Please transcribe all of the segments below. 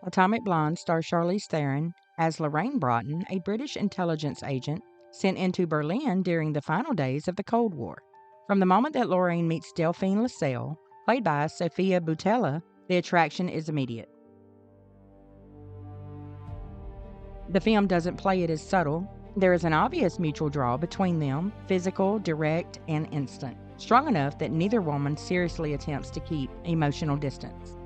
Atomic Blonde stars Charlize Theron as Lorraine Broughton, a British intelligence agent sent into Berlin during the final days of the Cold War. From the moment that Lorraine meets Delphine Lasalle, played by Sofia Boutella, the attraction is immediate. The film doesn't play it as subtle. There is an obvious mutual draw between them, physical, direct, and instant, strong enough that neither woman seriously attempts to keep emotional distance.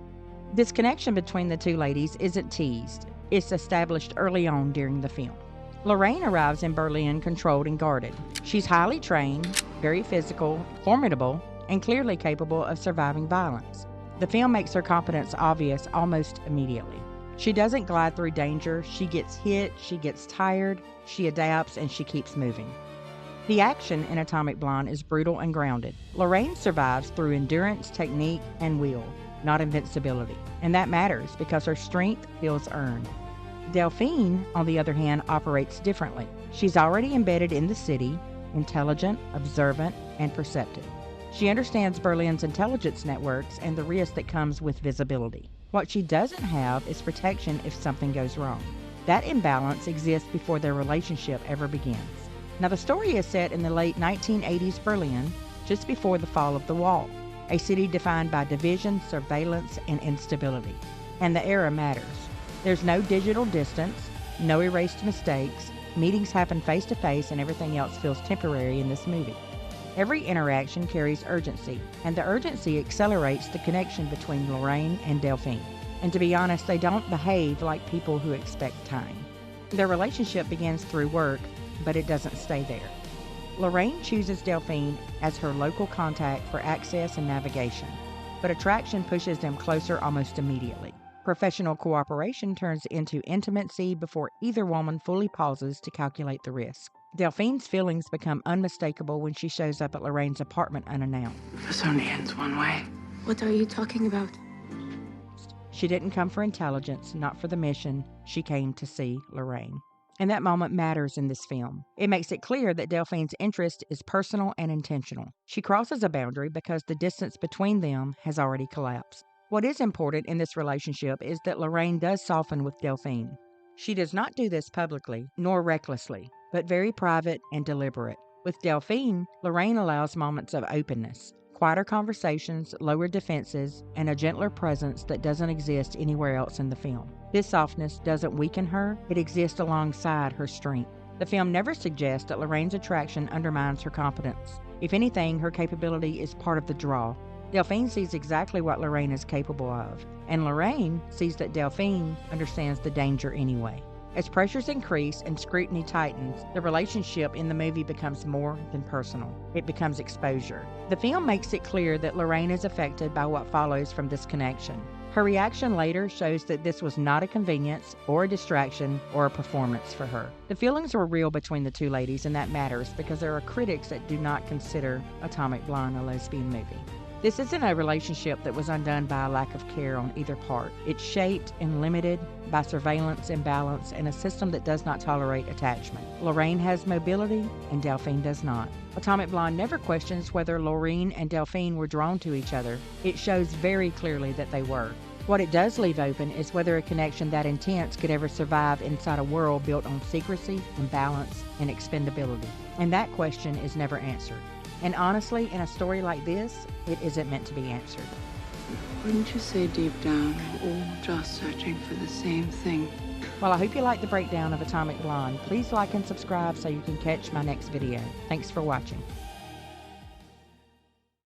This connection between the two ladies isn't teased. It's established early on during the film. Lorraine arrives in Berlin controlled and guarded. She's highly trained, very physical, formidable, and clearly capable of surviving violence. The film makes her competence obvious almost immediately. She doesn't glide through danger. She gets hit, she gets tired, she adapts, and she keeps moving. The action in Atomic Blonde is brutal and grounded. Lorraine survives through endurance, technique, and will, not invincibility. And that matters because her strength feels earned. Delphine, on the other hand, operates differently. She's already embedded in the city, intelligent, observant, and perceptive. She understands Berlin's intelligence networks and the risk that comes with visibility. What she doesn't have is protection if something goes wrong. That imbalance exists before their relationship ever begins. Now, the story is set in the late 1980s Berlin, just before the fall of the wall, a city defined by division, surveillance, and instability. And the era matters. There's no digital distance, no erased mistakes, meetings happen face to face, and everything else feels temporary in this movie. Every interaction carries urgency, and the urgency accelerates the connection between Lorraine and Delphine. And to be honest, they don't behave like people who expect time. Their relationship begins through work, but it doesn't stay there. Lorraine chooses Delphine as her local contact for access and navigation, but attraction pushes them closer almost immediately. Professional cooperation turns into intimacy before either woman fully pauses to calculate the risk. Delphine's feelings become unmistakable when she shows up at Lorraine's apartment unannounced. This only ends one way. What are you talking about? She didn't come for intelligence, not for the mission. She came to see Lorraine. And that moment matters in this film. It makes it clear that Delphine's interest is personal and intentional. She crosses a boundary because the distance between them has already collapsed. What is important in this relationship is that Lorraine does soften with Delphine. She does not do this publicly, nor recklessly, but very private and deliberate. With Delphine, Lorraine allows moments of openness, quieter conversations, lower defenses, and a gentler presence that doesn't exist anywhere else in the film. This softness doesn't weaken her, it exists alongside her strength. The film never suggests that Lorraine's attraction undermines her competence. If anything, her capability is part of the draw. Delphine sees exactly what Lorraine is capable of, and Lorraine sees that Delphine understands the danger anyway. As pressures increase and scrutiny tightens, the relationship in the movie becomes more than personal. It becomes exposure. The film makes it clear that Lorraine is affected by what follows from this connection. Her reaction later shows that this was not a convenience or a distraction or a performance for her. The feelings were real between the two ladies, and that matters because there are critics that do not consider Atomic Blonde a lesbian movie. This isn't a relationship that was undone by a lack of care on either part. It's shaped and limited by surveillance, imbalance, and a system that does not tolerate attachment. Lorraine has mobility, and Delphine does not. Atomic Blonde never questions whether Lorraine and Delphine were drawn to each other. It shows very clearly that they were. What it does leave open is whether a connection that intense could ever survive inside a world built on secrecy, imbalance, and expendability. And that question is never answered. And honestly, in a story like this, it isn't meant to be answered. Wouldn't you say deep down, we're all just searching for the same thing? Well, I hope you liked the breakdown of Atomic Blonde. Please like and subscribe so you can catch my next video. Thanks for watching.